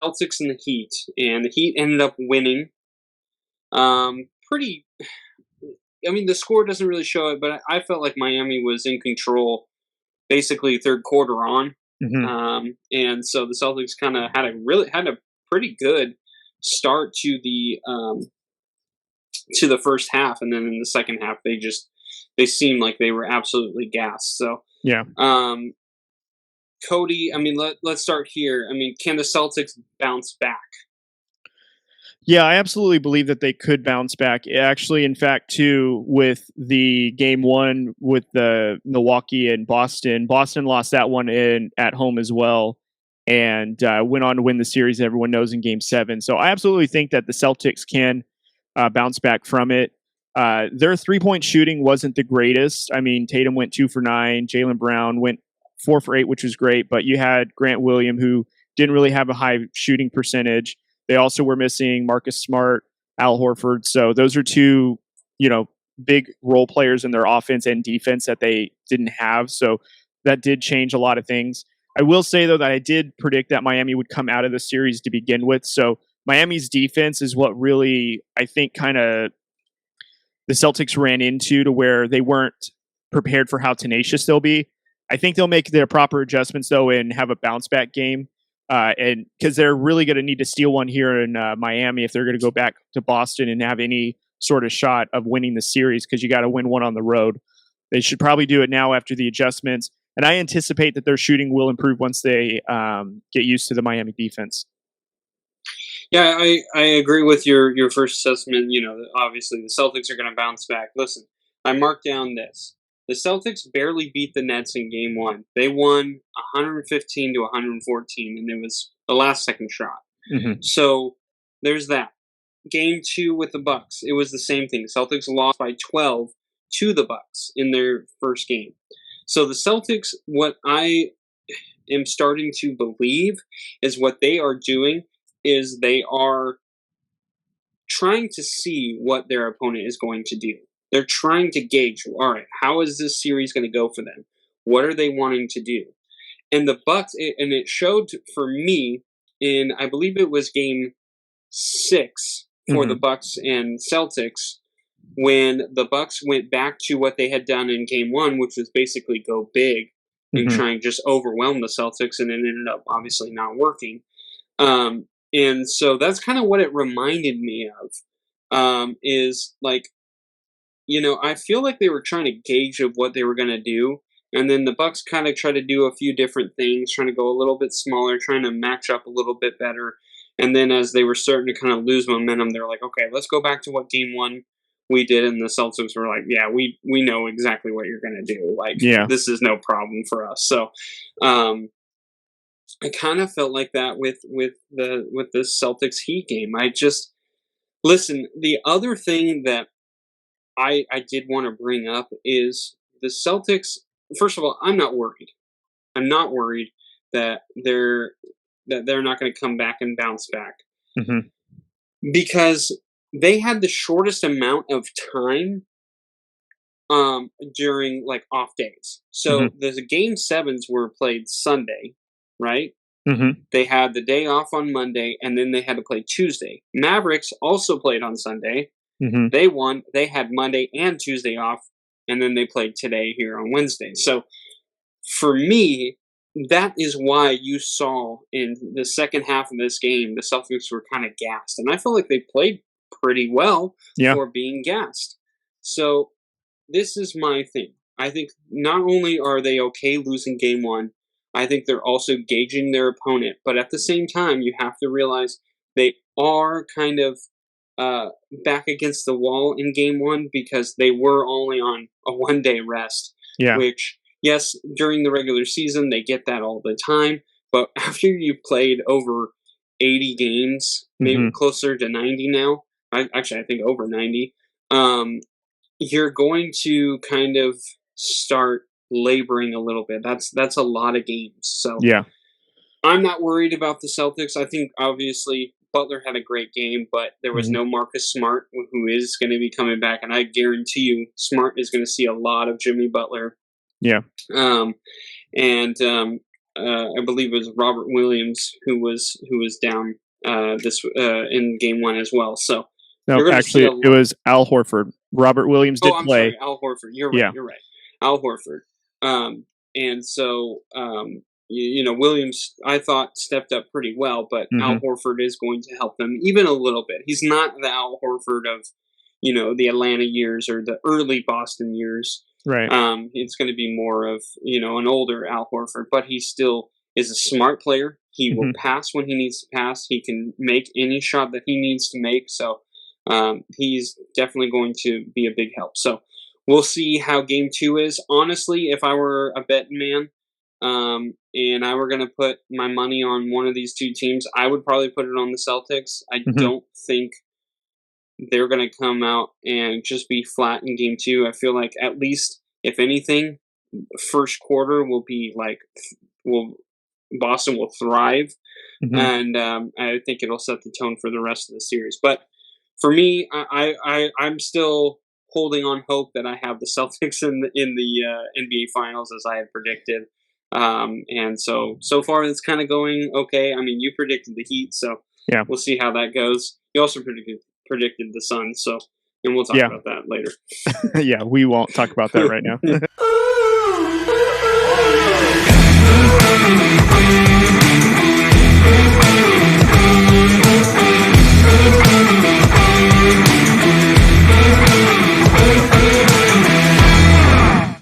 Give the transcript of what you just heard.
Celtics and the Heat, and the Heat ended up winning. Pretty. I mean, the score doesn't really show it, but I felt like Miami was in control, basically third quarter on, Mhm. and so the Celtics kind of had a pretty good start to the first half, and then in the second half they seemed like they were absolutely gassed. So, Yeah. um, Cody, I mean, let's start here. I mean, can the Celtics bounce back? Yeah, I absolutely believe that they could bounce back. Actually, in fact, too, with the game one with the Milwaukee and Boston, Boston lost that one in at home as well, and went on to win the series. Everyone knows in Game 7. So I absolutely think that the Celtics can bounce back from it. Their 3-point shooting wasn't the greatest. I mean, Tatum went 2 for 9. Jaylen Brown went 4 for 8, which was great. But you had Grant Williams, who didn't really have a high shooting percentage. They also were missing Marcus Smart, Al Horford. So those are two, big role players in their offense and defense that they didn't have. So that did change a lot of things. I will say, though, that I did predict that Miami would come out of the series to begin with. So Miami's defense is what really, I think, kind of the Celtics ran into to where they weren't prepared for how tenacious they'll be. I think they'll make their proper adjustments, though, and have a bounce back game. And because they're really going to need to steal one here in Miami if they're going to go back to Boston and have any sort of shot of winning the series, because you got to win one on the road. They should probably do it now after the adjustments. And I anticipate that their shooting will improve once they get used to the Miami defense. Yeah, I agree with your first assessment. Obviously the Celtics are going to bounce back. Listen, I marked down this. The Celtics barely beat the Nets in Game 1. They won 115 to 114, and it was the last second shot. Mm-hmm. So there's that. Game 2 with the Bucks, it was the same thing. Celtics lost by 12 to the Bucks in their first game. So the Celtics, what I am starting to believe is what they are doing is they are trying to see what their opponent is going to do. They're trying to gauge, all right, how is this series going to go for them? What are they wanting to do? And the Bucks, and it showed for me in, I believe it was game 6 for the Bucks and Celtics, when the Bucks went back to what they had done in game 1, which was basically go big and try and just overwhelm the Celtics, and it ended up obviously not working. And so that's kind of what it reminded me of, is like, I feel like they were trying to gauge of what they were going to do. And then the Bucks kind of try to do a few different things, trying to go a little bit smaller, trying to match up a little bit better. And then as they were starting to kind of lose momentum, they're like, okay, let's go back to what game 1 we did. And the Celtics were like, yeah, we know exactly what you're going to do. Like, this is no problem for us. So, I kind of felt like that with the Celtics Heat game. I just listen. The other thing that I did want to bring up is the Celtics. First of all, I'm not worried. I'm not worried that they're not going to come back and bounce back, because they had the shortest amount of time during like off days. So the game 7s were played Sunday, right? They had the day off on Monday, and then they had to play Tuesday. Mavericks also played on Sunday. They won. They had Monday and Tuesday off, and then they played today here on Wednesday. So for me, that is why you saw in the second half of this game, the Celtics were kind of gassed. And I felt like they played pretty well for being gassed. So this is my thing. I think not only are they okay losing game 1, I think they're also gauging their opponent. But at the same time, you have to realize they are kind of back against the wall in game 1 because they were only on a 1-day rest. Which, yes, during the regular season, they get that all the time. But after you've played over 80 games, maybe closer to 90 now, I think over 90, you're going to kind of start laboring a little bit. That's a lot of games. So I'm not worried about the Celtics. I think obviously Butler had a great game, but there was no Marcus Smart, who is going to be coming back, and I guarantee you Smart is going to see a lot of Jimmy Butler. I believe it was Robert Williams who was down this in game 1 as well. So no, actually, it was Al Horford. Robert Williams did play. Sorry, Al Horford. You're right. You're right. Al Horford. And so Williams, I thought, stepped up pretty well, but Al Horford is going to help them even a little bit. He's not the Al Horford of the Atlanta years or the early Boston years. Right. It's going to be more of an older Al Horford, but he still is a smart player. He will pass when he needs to pass. He can make any shot that he needs to make. So he's definitely going to be a big help. So we'll see how game 2 is. Honestly, if I were a betting man and I were going to put my money on one of these two teams, I would probably put it on the Celtics. I don't think they're going to come out and just be flat in game 2. I feel like at least, if anything, first quarter will be like, Boston will thrive. And I think it'll set the tone for the rest of the series. But for me, I'm still holding on hope that I have the Celtics in the NBA Finals as I had predicted. And so far it's kind of going okay. I mean, you predicted the Heat, so we'll see how that goes. You also predicted the Suns, and we'll talk about that later. Yeah, we won't talk about that right now.